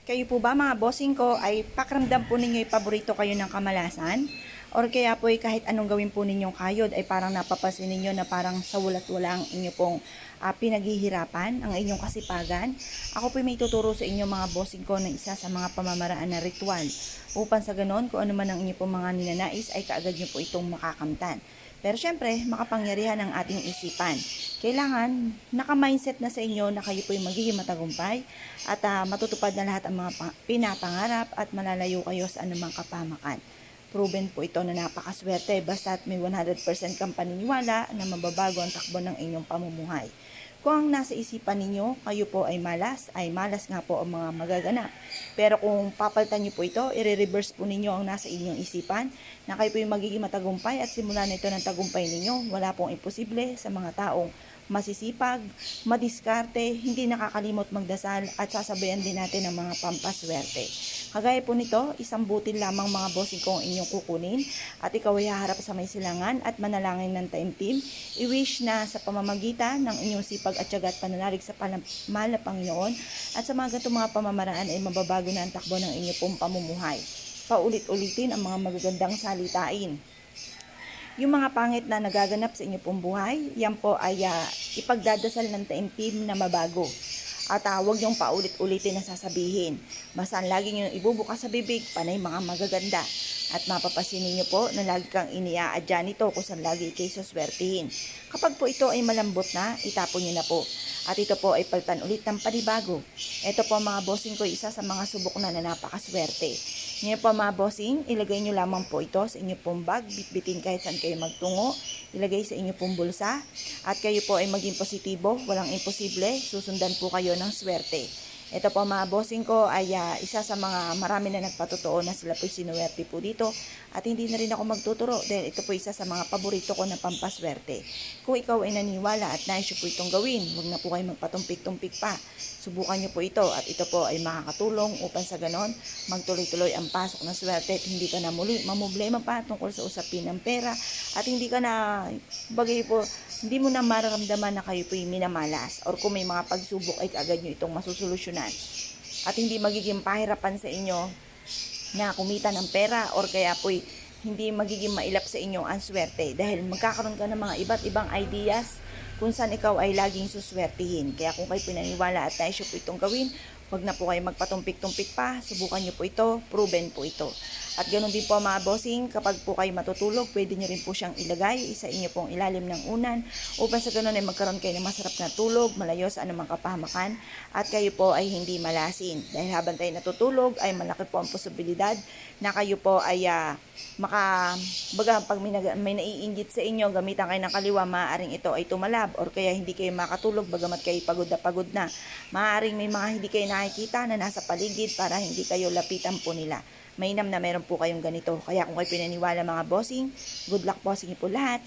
Kayo po ba mga bossing ko ay pakiramdam po ninyo ay paborito kayo ng kamalasan? Or kaya po ay kahit anong gawin po ninyong kayod ay parang napapansin ninyo na parang sa walat-wala ang inyo pong pinaghihirapan, ang inyong kasipagan? Ako po may tuturo sa inyo mga bossing ko ng isa sa mga pamamaraan na ritual upang sa ganon kung ano man ang inyo pong mga ninanais ay kaagad nyo po itong makakamtan. Pero syempre, makapangyarihan ang ating isipan. Kailangan naka-mindset na sa inyo na kayo po yung magiging matagumpay at matutupad na lahat ang mga pinapangarap at malalayo kayo sa anumang kapamakan. Proven po ito na napakaswerte basta't may 100% kang paniniwala na mababago ang takbo ng inyong pamumuhay. Kung ang nasa isipan ninyo, kayo po ay malas nga po ang mga magaganap. Pero kung papalitan nyo po ito, i-reverse po ninyo ang nasa inyong isipan na kayo po yung magiging matagumpay at simula na ito ng tagumpay ninyo, wala pong imposible sa mga taong masisipag, madiskarte, hindi nakakalimot magdasal at sasabayan din natin ng mga pampaswerte. Kagaya po nito, isang butil lamang mga bossing ko ang inyong kukunin at ikaw ay haharap sa may silangan at manalangin ng taimtim. I-wish na sa pamamagitan ng inyong sipag at tiyaga at pananalig sa mahal na Panginoon at sa mga ganitong mga pamamaraan ay mababago na ang takbo ng inyong pong pamumuhay. Paulit-ulitin ang mga magagandang salitain. Yung mga pangit na nagaganap sa inyo pong buhay, yan po ay ipagdadasal ng taimtim na mabago. At huwag niyong paulit-ulitin na sasabihin. Basta lagi niyong ibubukas sa bibig, panay mga magaganda. At mapapasinin niyo po na lagi kang iniaadya nito kung saan lagi kayo suswertihin. Kapag po ito ay malambot na, itapon niyo na po. At ito po ay palitan ulit ng panibago. Ito po mga bossing ko, isa sa mga subok na napakaswerte. Ngayon po mga bossing, ilagay nyo lamang po ito sa inyo pong bag, bitbitin kahit saan kayo magtungo, ilagay sa inyo pong bulsa, at kayo po ay maging positibo, walang imposible, susundan po kayo ng swerte. Ito po mga bossing ko ay isa sa mga marami na nagpatotoo na sila po'y sinuwerte po dito at hindi na rin ako magtuturo dahil ito po isa sa mga paborito ko na pampaswerte. Kung ikaw ay naniwala at nais po itong gawin, huwag na po kayo magpatumpik-tumpik pa. Subukan nyo po ito at ito po ay makakatulong upang sa ganon magtuloy-tuloy ang pasok ng swerte at hindi ka na muli mamblema pa tungkol sa usapin ng pera at hindi ka na bagay po, hindi mo na mararamdaman na kayo po yung minamalas or kung may mga pagsubok ay kaagad nyo itong masusolusyonan at hindi magiging pahirapan sa inyo na kumita ng pera or kaya po hindi magiging mailap sa inyong ang swerte dahil magkakaroon ka ng mga iba't ibang ideas kung saan ikaw ay laging suswertihin. Kaya kung kayo pinaniwala at nais po itong gawin, huwag na po kayo magpatumpik-tumpik pa, subukan nyo po ito, proven po ito. At ganoon din po mga bossing, kapag po kayo matutulog, pwede nyo rin po siyang ilagay sa inyo pong ilalim ng unan upang sa ganoon ay magkaroon kayo ng masarap na tulog, malayo sa anumang kapahamakan at kayo po ay hindi malasin. Dahil habang tayo natutulog ay malaki po ang posibilidad na kayo po ay pag may naiinggit sa inyo, gamitan kayo ng kaliwa, maaaring ito ay tumalab or kaya hindi kayo makatulog bagamat kayo pagod na. Maaaring may mga hindi kayo nakikita na nasa paligid para hindi kayo lapitan po nila. Mainam na meron po kayong ganito. Kaya kung kayo pinaniwala mga bossing, good luck bossing po lahat.